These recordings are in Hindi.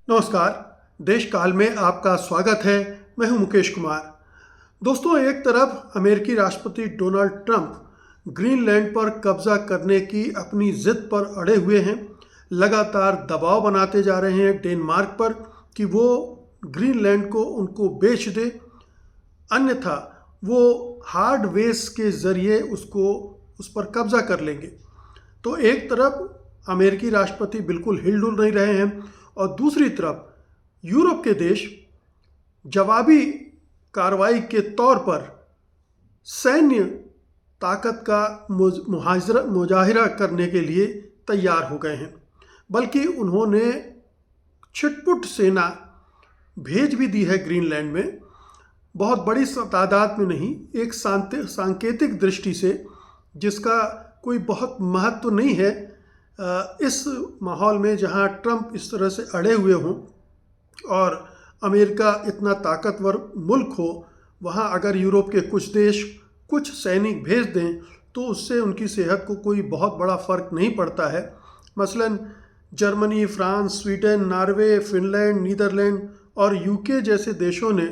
नमस्कार। देश काल में आपका स्वागत है। मैं हूं मुकेश कुमार। दोस्तों, एक तरफ अमेरिकी राष्ट्रपति डोनाल्ड ट्रंप ग्रीनलैंड पर कब्जा करने की अपनी जिद पर अड़े हुए हैं। लगातार दबाव बनाते जा रहे हैं डेनमार्क पर कि वो ग्रीनलैंड को उनको बेच दे, अन्यथा वो हार्ड वेस के ज़रिए उस पर कब्जा कर लेंगे। तो एक तरफ अमेरिकी राष्ट्रपति बिल्कुल हिलडुल नहीं रहे हैं और दूसरी तरफ यूरोप के देश जवाबी कार्रवाई के तौर पर सैन्य ताकत का मुजाहिरा करने के लिए तैयार हो गए हैं। बल्कि उन्होंने छिटपुट सेना भेज भी दी है ग्रीनलैंड में, बहुत बड़ी तादाद में नहीं, एक सांकेतिक दृष्टि से जिसका कोई बहुत महत्व नहीं है। इस माहौल में जहां ट्रंप इस तरह से अड़े हुए हों और अमेरिका इतना ताकतवर मुल्क हो, वहां अगर यूरोप के कुछ देश कुछ सैनिक भेज दें तो उससे उनकी सेहत को कोई बहुत बड़ा फ़र्क नहीं पड़ता है। मसलन Germany, France, Sweden, Norway, Finland, Netherland और यूके जैसे देशों ने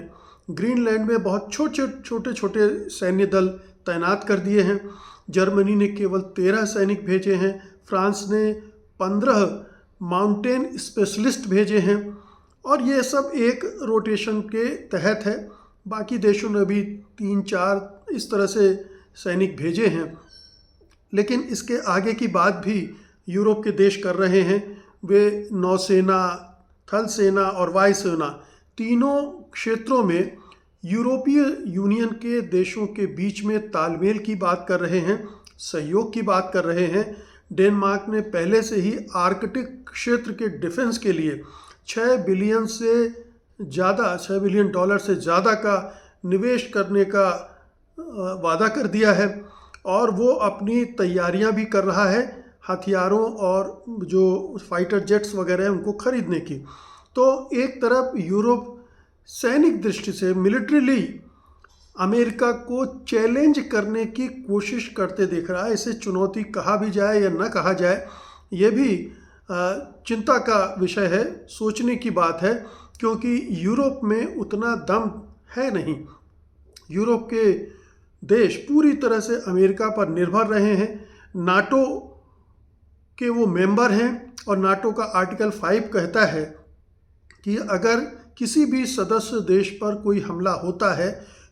ग्रीनलैंड में बहुत छोटे छोटे सैन्य दल तैनात कर दिए हैं। जर्मनी ने केवल 13 सैनिक भेजे हैं, फ्रांस ने 15 माउंटेन स्पेशलिस्ट भेजे हैं और ये सब एक रोटेशन के तहत है। बाकी देशों ने भी 3-4 इस तरह से सैनिक भेजे हैं। लेकिन इसके आगे की बात भी यूरोप के देश कर रहे हैं। वे नौसेना, थल सेना और वायुसेना तीनों क्षेत्रों में यूरोपीय यूनियन के देशों के बीच में तालमेल की बात कर रहे हैं, सहयोग की बात कर रहे हैं। डेनमार्क ने पहले से ही आर्कटिक क्षेत्र के डिफेंस के लिए $6 बिलियन से ज़्यादा का निवेश करने का वादा कर दिया है और वो अपनी तैयारियां भी कर रहा है हथियारों और जो फाइटर जेट्स वगैरह हैं उनको खरीदने की। तो एक तरफ यूरोप सैनिक दृष्टि से मिलिट्रीली अमेरिका को चैलेंज करने की कोशिश करते दिख रहा है। इसे चुनौती कहा भी जाए या न कहा जाए, ये भी चिंता का विषय है, सोचने की बात है, क्योंकि यूरोप में उतना दम है नहीं। यूरोप के देश पूरी तरह से अमेरिका पर निर्भर रहे हैं। नाटो के वो मेंबर हैं और नाटो का आर्टिकल 5 कहता है कि अगर किसी भी सदस्य देश पर कोई हमला होता है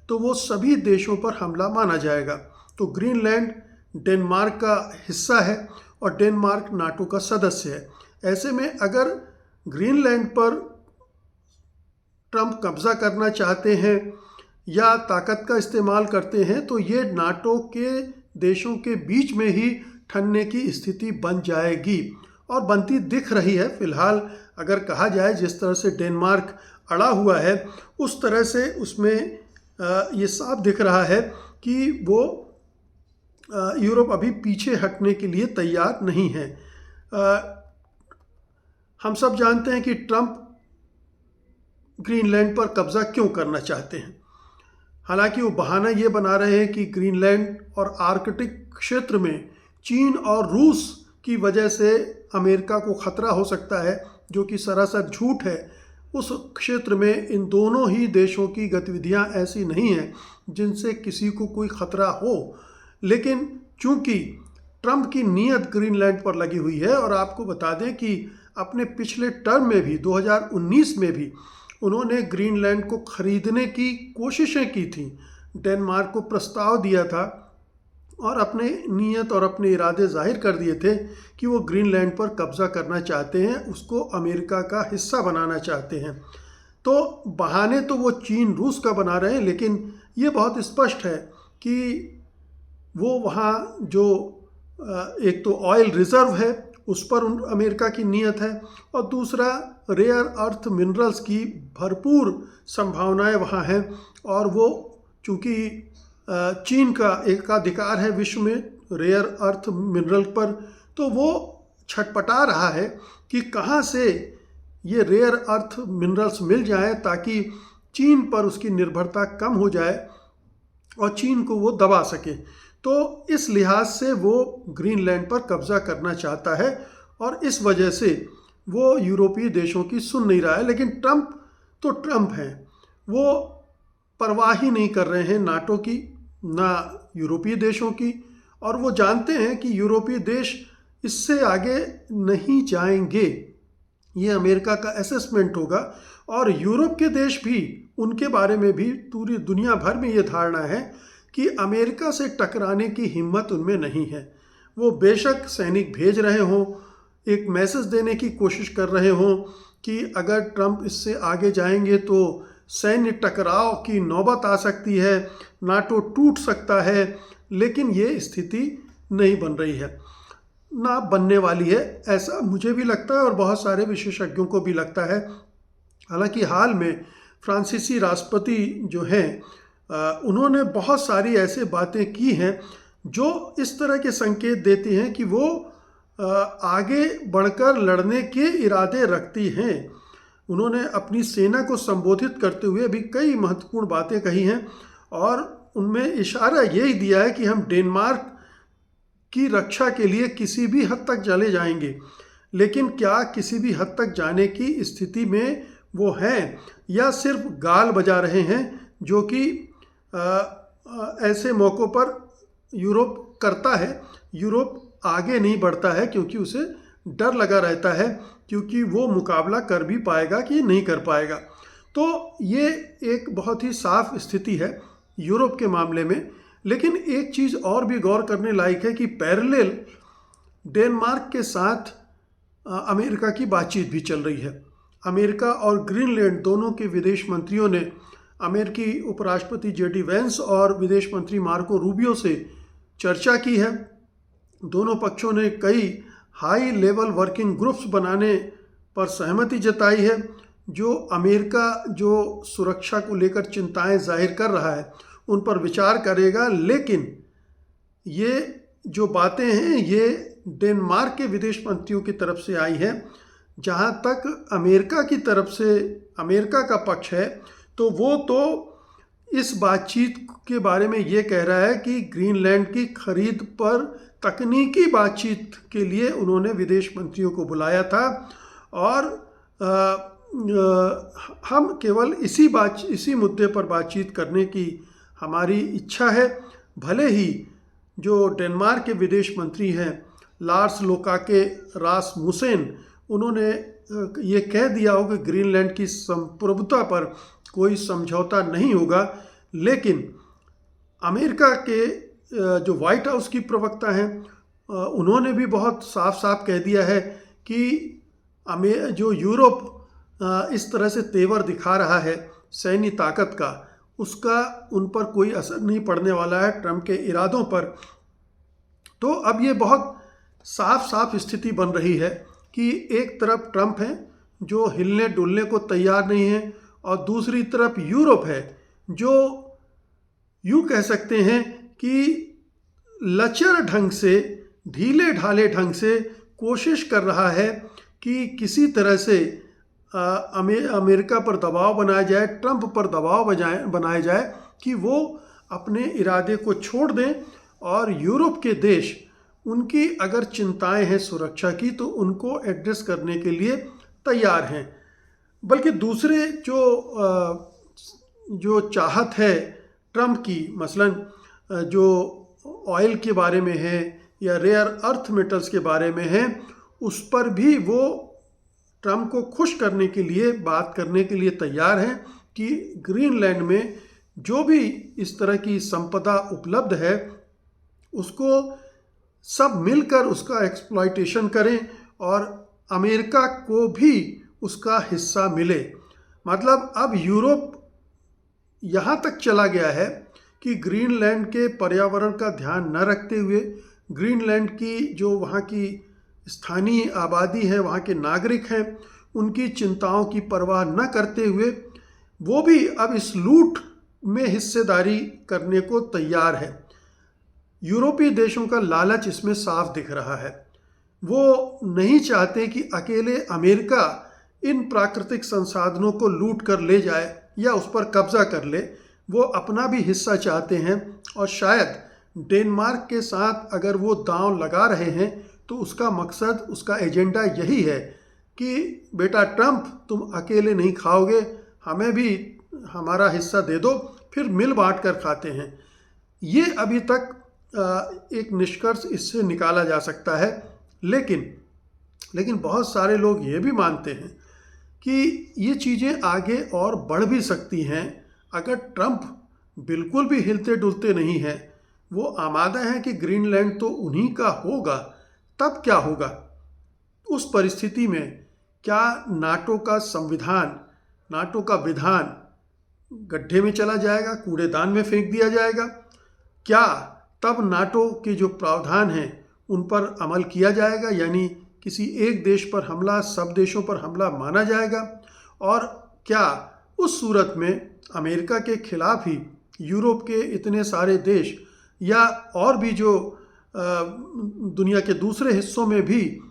तो वो सभी देशों पर हमला माना जाएगा। तो ग्रीनलैंड डेनमार्क का हिस्सा है और डेनमार्क नाटो का सदस्य है। ऐसे में अगर ग्रीनलैंड पर ट्रंप कब्जा करना चाहते हैं या ताकत का इस्तेमाल करते हैं तो ये नाटो के देशों के बीच में ही ठनने की स्थिति बन जाएगी और बनती दिख रही है। फिलहाल अगर कहा जाए जिस तरह से डेनमार्क अड़ा हुआ है उस तरह से उसमें ये साफ दिख रहा है कि वो यूरोप अभी पीछे हटने के लिए तैयार नहीं है। हम सब जानते हैं कि ट्रंप ग्रीनलैंड पर कब्जा क्यों करना चाहते हैं। हालांकि वो बहाना ये बना रहे हैं कि ग्रीनलैंड और आर्कटिक क्षेत्र में चीन और रूस की वजह से अमेरिका को खतरा हो सकता है, जो कि सरासर झूठ है। उस क्षेत्र में इन दोनों ही देशों की गतिविधियां ऐसी नहीं हैं जिनसे किसी को कोई खतरा हो। लेकिन चूंकि ट्रंप की नीयत ग्रीनलैंड पर लगी हुई है, और आपको बता दें कि अपने पिछले टर्म में भी 2019 में भी उन्होंने ग्रीनलैंड को खरीदने की कोशिशें की थी, डेनमार्क को प्रस्ताव दिया था और अपने नीयत और अपने इरादे जाहिर कर दिए थे कि वो ग्रीनलैंड पर कब्जा करना चाहते हैं, उसको अमेरिका का हिस्सा बनाना चाहते हैं। तो बहाने तो वो चीन रूस का बना रहे हैं, लेकिन ये बहुत स्पष्ट है कि वो वहाँ जो एक तो ऑयल रिजर्व है उस पर अमेरिका की नीयत है और दूसरा रेयर अर्थ मिनरल्स की भरपूर संभावनाएं वहाँ हैं। और वो चूँकि चीन का एकाधिकार है विश्व में रेयर अर्थ मिनरल पर, तो वो छटपटा रहा है कि कहाँ से ये रेयर अर्थ मिनरल्स मिल जाएं ताकि चीन पर उसकी निर्भरता कम हो जाए और चीन को वो दबा सके। तो इस लिहाज से वो ग्रीनलैंड पर कब्जा करना चाहता है और इस वजह से वो यूरोपीय देशों की सुन नहीं रहा है। लेकिन ट्रंप तो ट्रंप हैं, वो परवाह ही नहीं कर रहे हैं नाटो की, ना यूरोपीय देशों की, और वो जानते हैं कि यूरोपीय देश इससे आगे नहीं जाएंगे। ये अमेरिका का असेसमेंट होगा, और यूरोप के देश भी, उनके बारे में भी पूरी दुनिया भर में ये धारणा है कि अमेरिका से टकराने की हिम्मत उनमें नहीं है। वो बेशक सैनिक भेज रहे हों, एक मैसेज देने की कोशिश कर रहे हों कि अगर ट्रंप इससे आगे जाएंगे तो सैन्य टकराव की नौबत आ सकती है, नाटो टूट सकता है, लेकिन ये स्थिति नहीं बन रही है, ना बनने वाली है, ऐसा मुझे भी लगता है और बहुत सारे विशेषज्ञों को भी लगता है। हालांकि हाल में फ्रांसीसी राष्ट्रपति जो हैं, उन्होंने बहुत सारी ऐसे बातें की हैं जो इस तरह के संकेत देती हैं कि वो आगे बढ़कर लड़ने के इरादे रखती हैं। उन्होंने अपनी सेना को संबोधित करते हुए भी कई महत्वपूर्ण बातें कही हैं, और उनमें इशारा यही दिया है कि हम डेनमार्क की रक्षा के लिए किसी भी हद तक चले जाएंगे। लेकिन क्या किसी भी हद तक जाने की स्थिति में वो हैं, या सिर्फ गाल बजा रहे हैं, जो कि ऐसे मौक़ों पर यूरोप करता है। यूरोप आगे नहीं बढ़ता है क्योंकि उसे डर लगा रहता है, क्योंकि वो मुकाबला कर भी पाएगा कि नहीं कर पाएगा। तो ये एक बहुत ही साफ स्थिति है यूरोप के मामले में। लेकिन एक चीज़ और भी गौर करने लायक है कि पैरेलल डेनमार्क के साथ अमेरिका की बातचीत भी चल रही है। अमेरिका और ग्रीनलैंड दोनों के विदेश मंत्रियों ने अमेरिकी उपराष्ट्रपति जेडी वेंस और विदेश मंत्री मार्को रूबियो से चर्चा की है। दोनों पक्षों ने कई हाई लेवल वर्किंग ग्रुप्स बनाने पर सहमति जताई है। जो अमेरिका जो सुरक्षा को लेकर चिंताएं जाहिर कर रहा है उन पर विचार करेगा, लेकिन ये जो बातें हैं ये डेनमार्क के विदेश मंत्रियों की तरफ से आई है। जहाँ तक अमेरिका की तरफ से अमेरिका का पक्ष है, तो वो तो इस बातचीत के बारे में ये कह रहा है कि ग्रीनलैंड की खरीद पर तकनीकी बातचीत के लिए उन्होंने विदेश मंत्रियों को बुलाया था, और हम केवल इसी मुद्दे पर बातचीत करने की हमारी इच्छा है। भले ही जो डेनमार्क के विदेश मंत्री हैं लार्स लोकाके रासमुसेन, उन्होंने ये कह दिया हो कि ग्रीनलैंड की संप्रभुता पर कोई समझौता नहीं होगा, लेकिन अमेरिका के जो व्हाइट हाउस की प्रवक्ता हैं उन्होंने भी बहुत साफ साफ कह दिया है कि जो यूरोप इस तरह से तेवर दिखा रहा है सैन्य ताकत का, उसका उन पर कोई असर नहीं पड़ने वाला है ट्रंप के इरादों पर। तो अब ये बहुत साफ साफ स्थिति बन रही है कि एक तरफ ट्रंप हैं जो हिलने डुलने को तैयार नहीं है, और दूसरी तरफ यूरोप है जो यूँ कह सकते हैं कि लचर ढंग से, ढीले ढाले ढंग से कोशिश कर रहा है कि किसी तरह से अमेरिका पर दबाव बनाया जाए, ट्रंप पर दबाव बनाया जाए कि वो अपने इरादे को छोड़ दें, और यूरोप के देश उनकी अगर चिंताएं हैं सुरक्षा की तो उनको एड्रेस करने के लिए तैयार हैं। बल्कि दूसरे जो चाहत है ट्रंप की, मसलन जो ऑयल के बारे में है या रेयर अर्थ मेटल्स के बारे में है, उस पर भी वो ट्रंप को खुश करने के लिए बात करने के लिए तैयार हैं कि ग्रीनलैंड में जो भी इस तरह की संपदा उपलब्ध है उसको सब मिलकर उसका एक्सप्लॉयटेशन करें और अमेरिका को भी उसका हिस्सा मिले। मतलब अब यूरोप यहाँ तक चला गया है कि ग्रीनलैंड के पर्यावरण का ध्यान न रखते हुए, ग्रीनलैंड की जो वहाँ की स्थानीय आबादी है, वहाँ के नागरिक हैं, उनकी चिंताओं की परवाह न करते हुए वो भी अब इस लूट में हिस्सेदारी करने को तैयार है। यूरोपीय देशों का लालच इसमें साफ दिख रहा है। वो नहीं चाहते कि अकेले अमेरिका इन प्राकृतिक संसाधनों को लूट कर ले जाए या उस पर कब्जा कर ले, वो अपना भी हिस्सा चाहते हैं। और शायद डेनमार्क के साथ अगर वो दांव लगा रहे हैं तो उसका मकसद, उसका एजेंडा यही है कि बेटा ट्रंप, तुम अकेले नहीं खाओगे, हमें भी हमारा हिस्सा दे दो, फिर मिल बांट कर खाते हैं। ये अभी तक एक निष्कर्ष इससे निकाला जा सकता है। लेकिन बहुत सारे लोग ये भी मानते हैं कि ये चीज़ें आगे और बढ़ भी सकती हैं। अगर ट्रंप बिल्कुल भी हिलते डुलते नहीं हैं, वो आमादा हैं कि ग्रीनलैंड तो उन्हीं का होगा, तब क्या होगा? उस परिस्थिति में क्या नाटो का संविधान, नाटो का विधान गड्ढे में चला जाएगा, कूड़ेदान में फेंक दिया जाएगा? क्या तब नाटो के जो प्रावधान हैं उन पर अमल किया जाएगा, यानी किसी एक देश पर हमला सब देशों पर हमला माना जाएगा? और क्या उस सूरत में अमेरिका के खिलाफ ही यूरोप के इतने सारे देश या और भी जो दुनिया के दूसरे हिस्सों में भी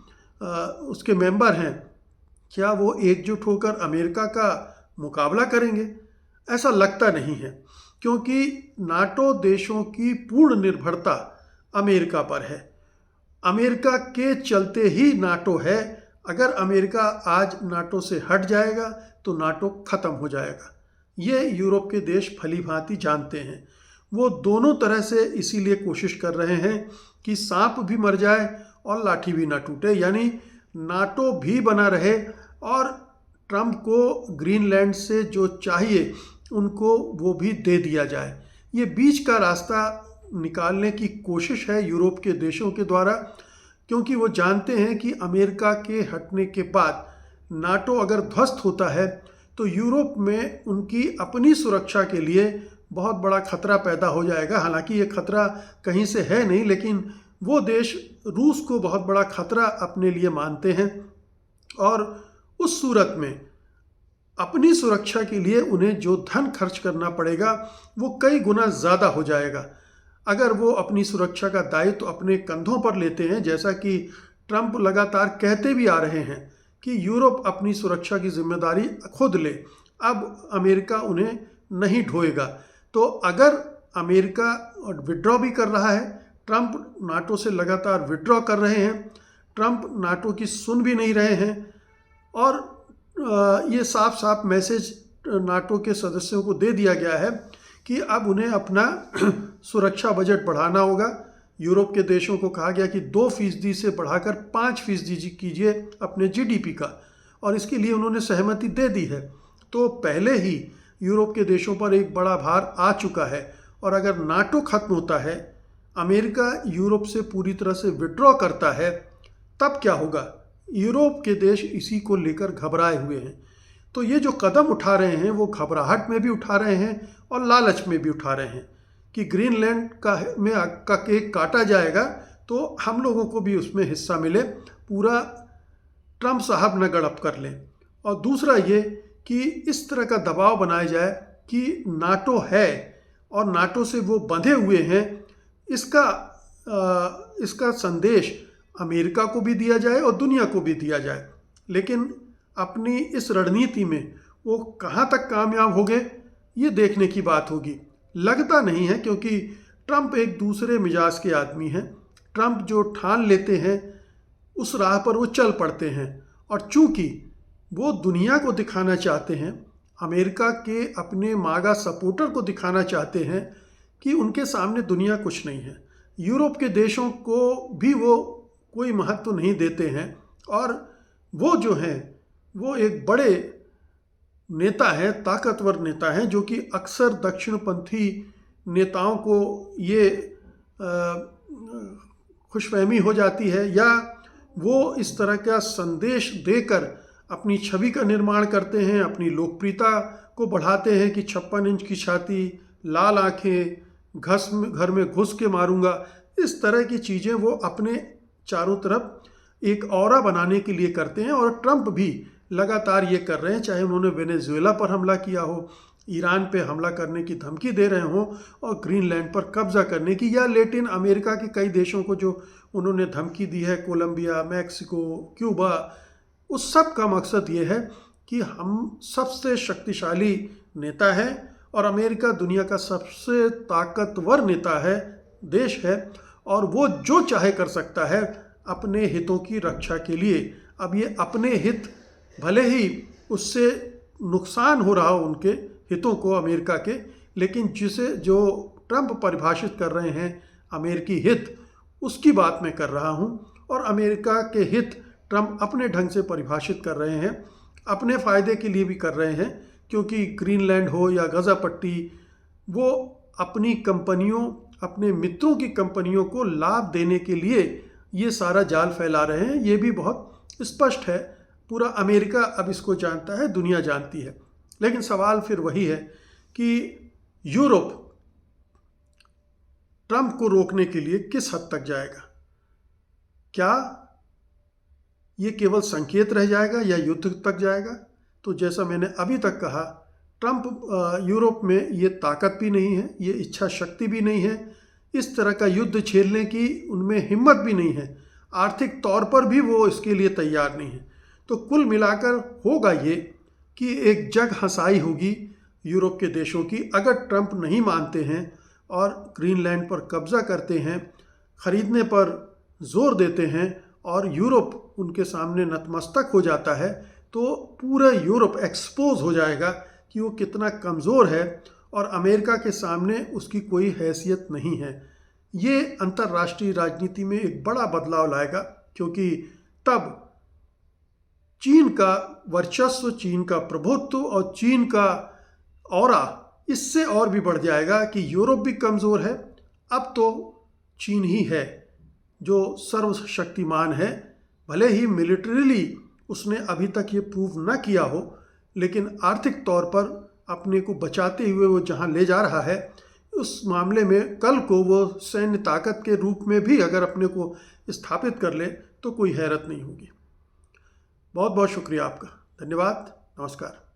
उसके मेंबर हैं, क्या वो एकजुट होकर अमेरिका का मुकाबला करेंगे? ऐसा लगता नहीं है, क्योंकि नाटो देशों की पूर्ण निर्भरता अमेरिका पर है। अमेरिका के चलते ही नाटो है। अगर अमेरिका आज नाटो से हट जाएगा तो नाटो खत्म हो जाएगा। ये यूरोप के देश भली भांति जानते हैं। वो दोनों तरह से इसीलिए कोशिश कर रहे हैं कि सांप भी मर जाए और लाठी भी ना टूटे, यानी नाटो भी बना रहे और ट्रंप को ग्रीनलैंड से जो चाहिए उनको वो भी दे दिया जाए। ये बीच का रास्ता निकालने की कोशिश है यूरोप के देशों के द्वारा, क्योंकि वो जानते हैं कि अमेरिका के हटने के बाद नाटो अगर ध्वस्त होता है तो यूरोप में उनकी अपनी सुरक्षा के लिए बहुत बड़ा खतरा पैदा हो जाएगा। हालांकि ये खतरा कहीं से है नहीं, लेकिन वो देश रूस को बहुत बड़ा खतरा अपने लिए मानते हैं और उस सूरत में अपनी सुरक्षा के लिए उन्हें जो धन खर्च करना पड़ेगा वो कई गुना ज़्यादा हो जाएगा। अगर वो अपनी सुरक्षा का दायित्व अपने कंधों पर लेते हैं, जैसा कि ट्रंप लगातार कहते भी आ रहे हैं कि यूरोप अपनी सुरक्षा की जिम्मेदारी खुद ले, अब अमेरिका उन्हें नहीं ढोएगा। तो अगर अमेरिका विड्रॉ भी कर रहा है, ट्रंप नाटो से लगातार विड्रॉ कर रहे हैं, ट्रंप नाटो की सुन भी नहीं रहे हैं और ये साफ साफ मैसेज नाटो के सदस्यों को दे दिया गया है कि अब उन्हें अपना सुरक्षा बजट बढ़ाना होगा। यूरोप के देशों को कहा गया कि 2% से बढ़ाकर 5% कीजिए अपने जीडीपी का, और इसके लिए उन्होंने सहमति दे दी है। तो पहले ही यूरोप के देशों पर एक बड़ा भार आ चुका है और अगर नाटो खत्म होता है, अमेरिका यूरोप से पूरी तरह से विड्रॉ करता है, तब क्या होगा? यूरोप के देश इसी को लेकर घबराए हुए हैं। तो ये जो कदम उठा रहे हैं वो घबराहट में भी उठा रहे हैं और लालच में भी उठा रहे हैं कि ग्रीनलैंड का केक काटा जाएगा तो हम लोगों को भी उसमें हिस्सा मिले, पूरा ट्रंप साहब न गड़प कर लें। और दूसरा ये कि इस तरह का दबाव बनाया जाए कि नाटो है और नाटो से वो बंधे हुए हैं, इसका संदेश अमेरिका को भी दिया जाए और दुनिया को भी दिया जाए। लेकिन अपनी इस रणनीति में वो कहाँ तक कामयाब हो गए, ये देखने की बात होगी। लगता नहीं है, क्योंकि ट्रंप एक दूसरे मिजाज के आदमी हैं। ट्रंप जो ठान लेते हैं उस राह पर वो चल पड़ते हैं, और चूंकि वो दुनिया को दिखाना चाहते हैं, अमेरिका के अपने मागा सपोर्टर को दिखाना चाहते हैं कि उनके सामने दुनिया कुछ नहीं है। यूरोप के देशों को भी वो कोई महत्व नहीं देते हैं और वो जो हैं वो एक बड़े नेता हैं, ताकतवर नेता हैं, जो कि अक्सर दक्षिणपंथी नेताओं को ये खुशफहमी हो जाती है या वो इस तरह का संदेश देकर अपनी छवि का निर्माण करते हैं, अपनी लोकप्रियता को बढ़ाते हैं कि 56 इंच की छाती, लाल आंखें, घर में घुस के मारूंगा। इस तरह की चीज़ें वो अपने चारों तरफ एक ऑरा बनाने के लिए करते हैं और ट्रंप भी लगातार ये कर रहे हैं, चाहे उन्होंने वेनेजुएला पर हमला किया हो, ईरान पे हमला करने की धमकी दे रहे हों और ग्रीनलैंड पर कब्जा करने की, या लैटिन अमेरिका के कई देशों को जो उन्होंने धमकी दी है, कोलंबिया, मैक्सिको, क्यूबा, उस सब का मकसद ये है कि हम सबसे शक्तिशाली नेता हैं और अमेरिका दुनिया का सबसे ताकतवर नेता है, देश है, और वो जो चाहे कर सकता है अपने हितों की रक्षा के लिए। अब ये अपने हित भले ही उससे नुकसान हो रहा हो उनके हितों को अमेरिका के, लेकिन जो ट्रंप परिभाषित कर रहे हैं अमेरिकी हित, उसकी बात मैं कर रहा हूं। और अमेरिका के हित ट्रंप अपने ढंग से परिभाषित कर रहे हैं, अपने फ़ायदे के लिए भी कर रहे हैं, क्योंकि ग्रीनलैंड हो या गाज़ा पट्टी, वो अपनी कंपनियों, अपने मित्रों की कंपनियों को लाभ देने के लिए ये सारा जाल फैला रहे हैं। ये भी बहुत स्पष्ट है, पूरा अमेरिका अब इसको जानता है, दुनिया जानती है। लेकिन सवाल फिर वही है कि यूरोप ट्रंप को रोकने के लिए किस हद तक जाएगा? क्या ये केवल संकेत रह जाएगा या युद्ध तक जाएगा? तो जैसा मैंने अभी तक कहा, ट्रंप यूरोप में ये ताकत भी नहीं है, ये इच्छा शक्ति भी नहीं है, इस तरह का युद्ध झेलने की उनमें हिम्मत भी नहीं है, आर्थिक तौर पर भी वो इसके लिए तैयार नहीं है। तो कुल मिलाकर होगा ये कि एक जग हंसाई होगी यूरोप के देशों की, अगर ट्रंप नहीं मानते हैं और ग्रीनलैंड पर कब्जा करते हैं, खरीदने पर जोर देते हैं और यूरोप उनके सामने नतमस्तक हो जाता है, तो पूरा यूरोप एक्सपोज हो जाएगा कि वो कितना कमज़ोर है और अमेरिका के सामने उसकी कोई हैसियत नहीं है। ये अंतर्राष्ट्रीय राजनीति में एक बड़ा बदलाव लाएगा, क्योंकि तब चीन का वर्चस्व, चीन का प्रभुत्व और चीन का ऑरा इससे और भी बढ़ जाएगा कि यूरोप भी कमज़ोर है, अब तो चीन ही है जो सर्वशक्तिमान है। भले ही मिलिट्रीली उसने अभी तक ये प्रूव ना किया हो, लेकिन आर्थिक तौर पर अपने को बचाते हुए वो जहाँ ले जा रहा है, उस मामले में कल को वो सैन्य ताकत के रूप में भी अगर अपने को स्थापित कर ले तो कोई हैरत नहीं होगी। बहुत बहुत शुक्रिया आपका, धन्यवाद, नमस्कार।